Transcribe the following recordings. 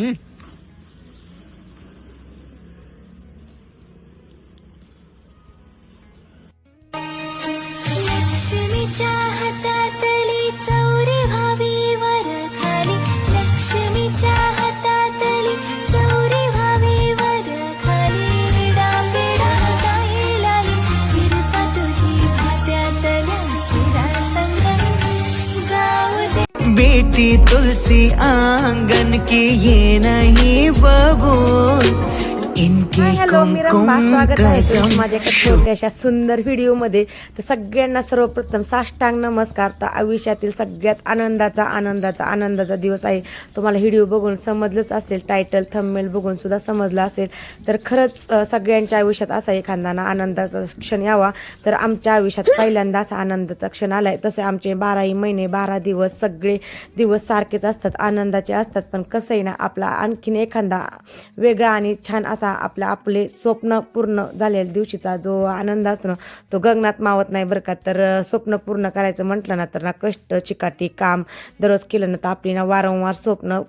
लक्ष्मीच्या हातातली चौरी व्हावी वर खाली, लक्ष्मीच्या हातातली चौरी व्हावी वर खाली, डापेडा जाईल आली चिरता तुझी भात्यातल्या सुरा संगम गाव दे। बेटी तुलसी आंगन की ये नहीं बबूल इनके हॅलो मी रंभा, स्वागत आहे तुमचं माझ्या एका छोट्याशा सुंदर व्हिडिओमध्ये। तर सगळ्यांना सर्वप्रथम साष्टांग नमस्कार। तर आयुष्यातील सगळ्यात आनंदाचा दिवस आहे। तुम्हाला व्हिडिओ बघून समजलंच असेल, टायटल थंबनेल बघून सुद्धा समजलं असेल। तर खरंच सगळ्यांच्या आयुष्यात असा एखादा आनंदाचा क्षण यावा। तर आमच्या आयुष्यात पहिल्यांदा असा आनंदाचा क्षण आलाय। तसे आमचे 12 महिने 12 दिवस सगळे दिवस सारखेच असतात, आनंदाचे असतात। पण कसं आहे ना, आपला आणखीन एखादा वेगळा आणि छान असा आपले स्वप्न पूर्ण झालेल्या दिवशीचा जो आनंद असतो ना, तो गगनात मावत नाही बरं का। तर स्वप्न पूर्ण करायचं म्हटलं ना, तर ना कष्ट चिकाटी काम दररोज केलं ना, तर आपली ना वारंवार स्वप्न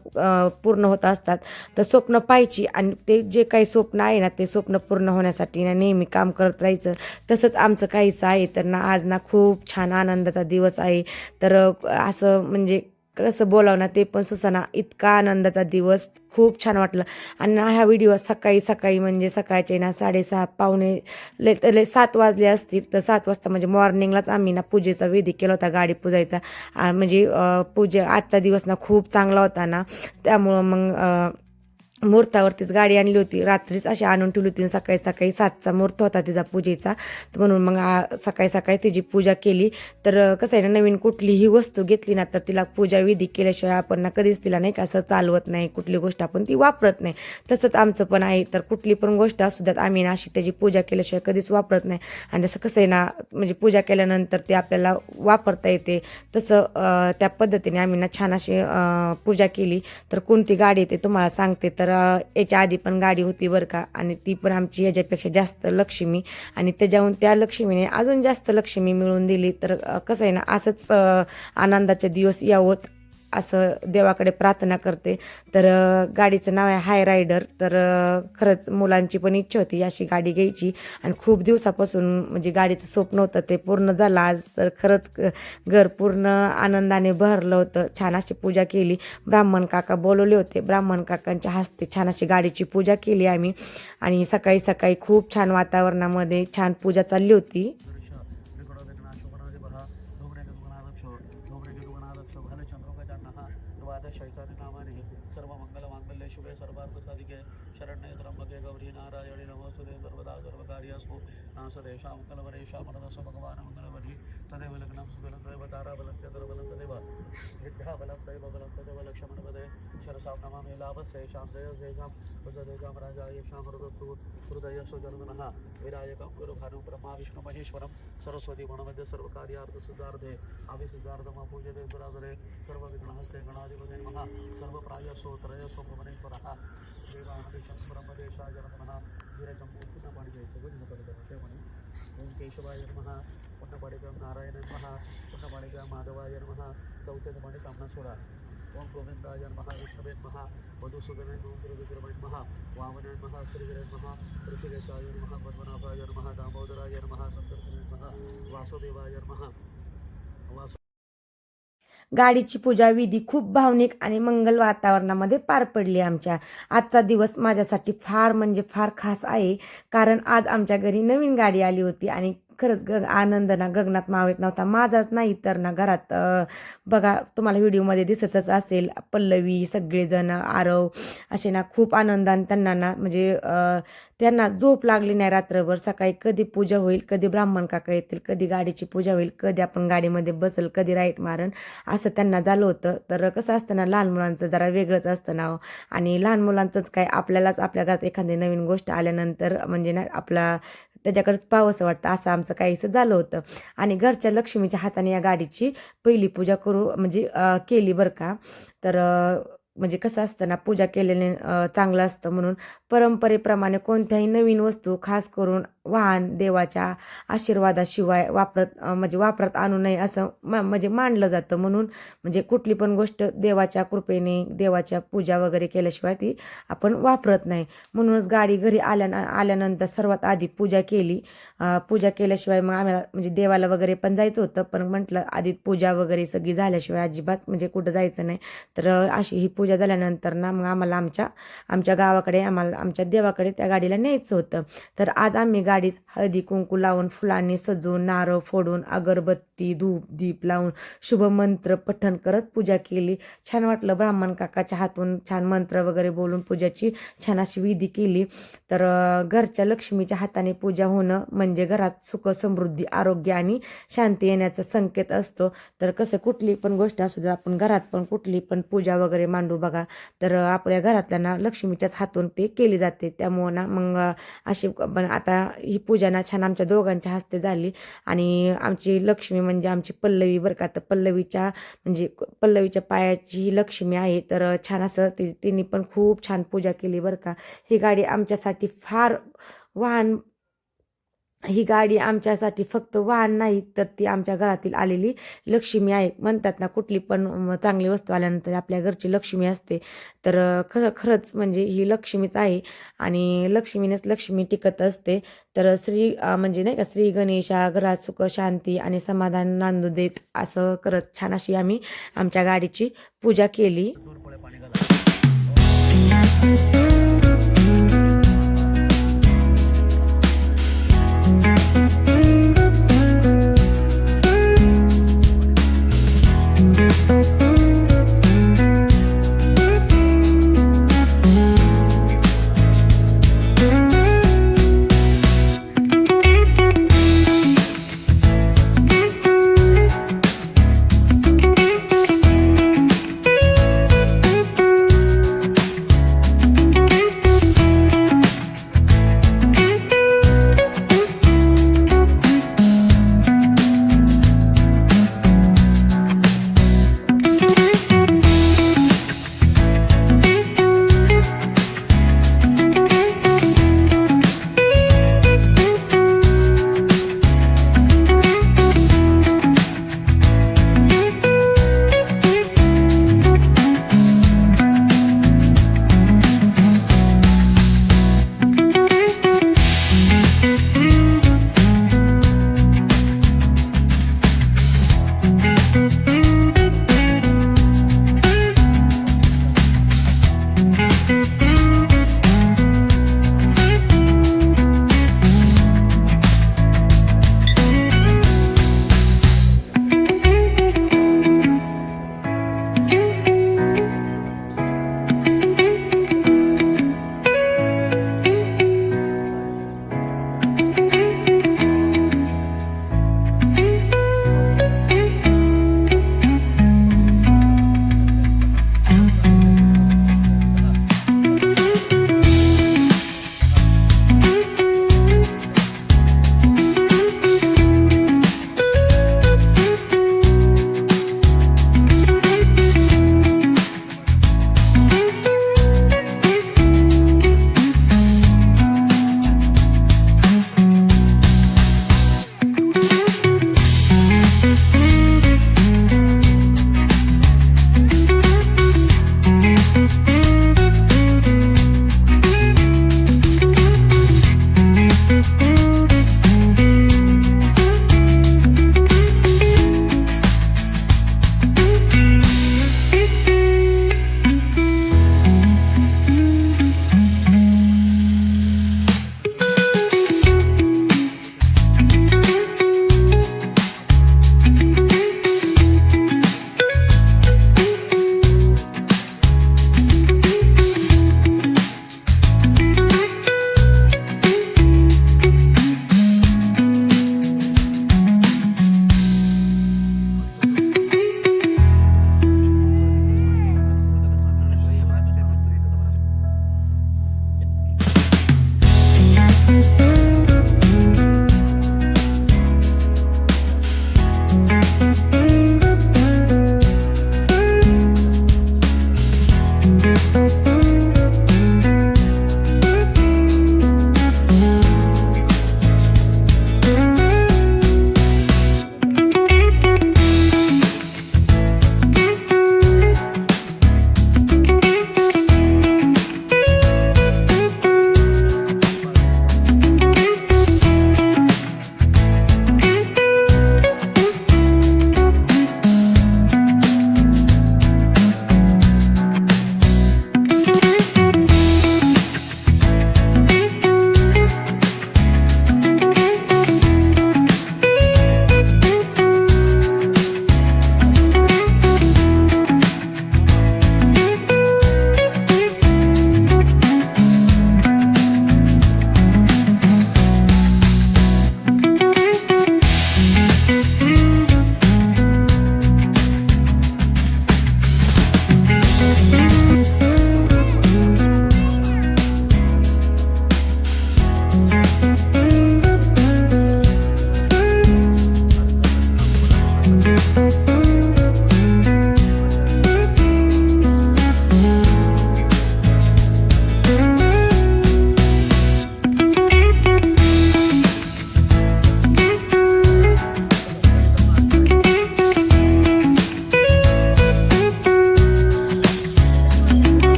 पूर्ण होत असतात। तर स्वप्न पाहायची आणि ते जे काही स्वप्न आहे ना, ते स्वप्न पूर्ण होण्यासाठी ना नेहमी काम करत राहायचं। तसंच आमचं काहीच आहे। तर ना आज ना खूप छान आनंदाचा दिवस आहे। तर असं म्हणजे कसं बोलावं ना ते पण सुसाना, इतका आनंदाचा दिवस, खूप छान वाटलं। आणि हा व्हिडिओ सकाळी म्हणजे सकाळचे ना 6:30 पावणे 7 वाजले असतील। तर 7 वाजता म्हणजे मॉर्निंगलाच आम्ही ना पूजेचा विधी केला होता, गाडी पूजायचा। म्हणजे आजचा दिवस ना खूप चांगला होता ना, त्यामुळं मग मुहूर्तावरतीच गाडी आणली होती, रात्रीच अशी आणून ठेवली होती। सकाळी 7चा मुहूर्त होता तिचा पूजेचा, म्हणून मग सकाळी तिची पूजा केली। तर कसं आहे ना, नवीन कुठलीही वस्तू घेतली ना, तर तिला पूजा विधी केल्याशिवाय आपण ना कधीच तिला नाही का असं चालवत नाही, कुठली गोष्ट आपण ती वापरत नाही। तसंच आमचं पण आहे। तर कुठली पण गोष्ट असू द्यात, आम्ही ना अशी त्याची पूजा केल्याशिवाय कधीच वापरत नाही। आणि तसं कसं आहे ना, म्हणजे पूजा केल्यानंतर ते आपल्याला वापरता येते, तसं त्या पद्धतीने आम्ही ना छान अशी पूजा केली। तर कोणती गाडी येते तुम्हाला सांगते। तर याच्या आधी पण गाडी होती बरं का, आणि ती पण आमची याच्यापेक्षा जास्त लक्ष्मी, आणि त्याच्याहून त्या लक्ष्मीने अजून जास्त लक्ष्मी मिळवून दिली। तर कसं आहे ना, असंच आनंदाचे दिवस यावोत असं देवाकडे प्रार्थना करते। तर गाडीचं नाव आहे हाय रायडर। तर खरंच मुलांची पण इच्छा होती अशी गाडी घ्यायची, आणि खूप दिवसापासून म्हणजे गाडीचं स्वप्न होतं, ते पूर्ण झालं आज। तर खरंच घर पूर्ण आनंदाने भरलं होतं। छान अशी पूजा केली, ब्राह्मण काका बोलवले होते, ब्राह्मण काकांच्या हस्ते छान अशी गाडीची पूजा केली आम्ही। आणि सकाळी खूप छान वातावरणामध्ये छान पूजा चालली होती। सर्व मंगल मांगल्य शुभे सर्वार्थ साधिके शरण्ये त्र्यंबके गौरी नारायणी नमोस्तुते सर्वदा सर्वकार्येषु नासदेशा मंगलवरेशा मनदस भगवान मंगलवरी तदेव लग्नं सुबलं दैव ताराबलं चंद्रबलं तदेव विद्याबलं तदेव लक्ष्मणपदे शरसां नमामि लाभस्येषां श्रेयस्येषां वसदेषां राजायेषां हृदयसु जन्मनः विरायकं गुरुभानुं ब्रह्मा विष्णु महेश्वरं सरस्वती गुणमध्ये सर्वकार्यार्थ सिद्धार्थे अभिसिद्धार्थम पूजते दुराधरे सर्वविघ्नहस्ते गणाधिपते नमः सर्वप्रायसो त्रयसो भुवनेश्वरः देवानदेशं ब्रह्मदेशाय नमः वीरचम्पूर्णपाणिजयस्य गुणपदते मणि ओं केशवाय नमः पुण्यपाणिभ्यं नारायणाय नमः पुण्यपाणिभ्यं माधवाय नमः चौथ्यमणि कामनासुरा ओं गोविंदाय नमः विष्णवे नमः मधुसूदनाय नमः गुरुविक्रमाय नमः वामनाय नमः श्रीगिरे नमः ऋषिकेशाय नमः पद्मनाभाय नमः दामोदराय नमः संकर्षणाय नमः वासुदेवाय नमः गाडीची पूजा विधी खूप भावनिक आणि मंगल वातावरणामध्ये पार पडली आमच्या। आजचा दिवस माझ्यासाठी फार म्हणजे फार खास आहे, कारण आज आमच्या घरी नवीन गाडी आली होती। आणि खरंच आनंद ना गगनात मावत नव्हता, माझाच नाही तर ना घरात बघा तुम्हाला व्हिडिओमध्ये दिसतच असेल, पल्लवी सगळेजण आरव असे ना खूप आनंदाने त्यांना ना म्हणजे त्यांना झोप लागली नाही रात्रभर। सकाळी कधी पूजा होईल, कधी ब्राह्मण काका येतील, कधी गाडीची पूजा होईल, कधी आपण गाडीमध्ये बसल, कधी राईट मारण, असं त्यांना झालं होतं। तर कसं असतं ना, लहान मुलांचं जरा वेगळंच असतं ना, आणि लहान मुलांचंच काय, आपल्यालाच आपल्या घरात एखादी नवीन गोष्ट आल्यानंतर म्हणजे ना आपला त्याच्याकडेच पाहावंसं वाटतं, असं आमचं काहीसं झालं होतं। आणि घरच्या लक्ष्मीच्या हाताने या गाडीची पहिली पूजा म्हणजे केली बरं का। तर म्हणजे कसं असतं ना, पूजा केलेले चांगलं असतं, म्हणून परंपरेप्रमाणे कोणत्याही नवीन वस्तू खास करून वाहन देवाच्या आशीर्वादाशिवाय म्हणजे वापरात आणू नये असं म्हणजे मानलं जातं. म्हणून म्हणजे कुठली पण गोष्ट देवाच्या कृपेने देवाच्या पूजा वगैरे केल्याशिवाय ती आपण वापरत नाही. म्हणूनच गाडी घरी आल्यानंतर सर्वात आधी पूजा केली. पूजा केल्याशिवाय मग आम्हाला म्हणजे देवाला वगैरे पण जायचं होतं, पण म्हटलं आधी पूजा वगैरे सगळी झाल्याशिवाय अजिबात म्हणजे कुठं जायचं नाही. तर अशी ही पूजा झाल्यानंतर ना मग आम्हाला आमच्या गावाकडे आमच्या देवाकडे त्या गाडीला न्यायचं होतं. तर आज आम्ही गाडीत हळदी कुंकू लावून फुलांनी सजवून नारळ फोडून अगरबत्ती धूप दीप लावून शुभमंत्र पठण करत पूजा केली. छान वाटलं. ब्राह्मण काकाच्या हातून छान मंत्र वगैरे बोलून पूजाची छान अशी विधी केली. तर घरच्या लक्ष्मीच्या हाताने पूजा होणं म्हणजे घरात सुख समृद्धी आरोग्य आणि शांती येण्याचा संकेत असतो. तर कसं कुठली पण गोष्ट असू दे, आपण घरात पण कुठली पण पूजा वगैरे मांडू बघा, तर आपल्या घरातल्यांना लक्ष्मीच्याच हातून ते केली जाते. त्यामुळं ना मग अशी पण आता ही पूजा ना छान आमच्या दोघांच्या हस्ते झाली. आणि आमची लक्ष्मी म्हणजे आमची पल्लवी बरं का. तर पल्लवीच्या पायाची ही लक्ष्मी आहे. तर छान असं तिने पण खूप छान पूजा केली बरं का. ही गाडी आमच्यासाठी ही गाडी आमच्यासाठी फक्त वाहन नाही, तर ती आमच्या घरातील आलेली लक्ष्मी आहे. म्हणतात ना कुठली पण चांगली वस्तू आल्यानंतर आपल्या घरची लक्ष्मी असते. तर खरंच म्हणजे ही लक्ष्मीच आहे आणि लक्ष्मीनेच लक्ष्मी टिकत असते. तर म्हणजे नाही का श्री गणेशा घरात सुख शांती आणि समाधान नांदू देत असं करत छान अशी आम्ही आमच्या गाडीची पूजा केली. दूर पुढे पाणी घाला.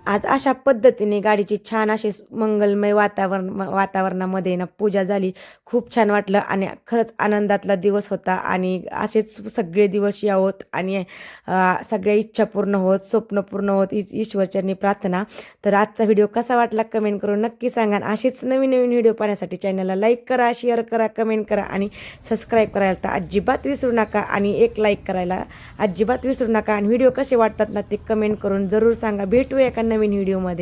आज अशा पद्धतीने गाडीची छान अशी मंगलमय वातावरणामध्ये ना पूजा झाली. खूप छान वाटलं आणि खरंच आनंदातला दिवस होता आणि असेच सगळे दिवस यावोत आणि सगळ्या इच्छा पूर्ण होत, स्वप्न पूर्ण होत, ईश्वरचरणी प्रार्थना. तर आजचा व्हिडिओ कसा वाटला कमेंट करून नक्की सांगा. असेच नवीन नवीन व्हिडिओ पाहण्यासाठी चॅनलला लाईक करा, शेअर करा, कमेंट करा आणि सबस्क्राईब करायला तर अजिबात विसरू नका आणि एक लाईक करायला अजिबात विसरू नका. आणि व्हिडिओ कसे वाटतात ना ते कमेंट करून जरूर सांगा. भेटूया एका नवीन व्हिडिओमध्ये.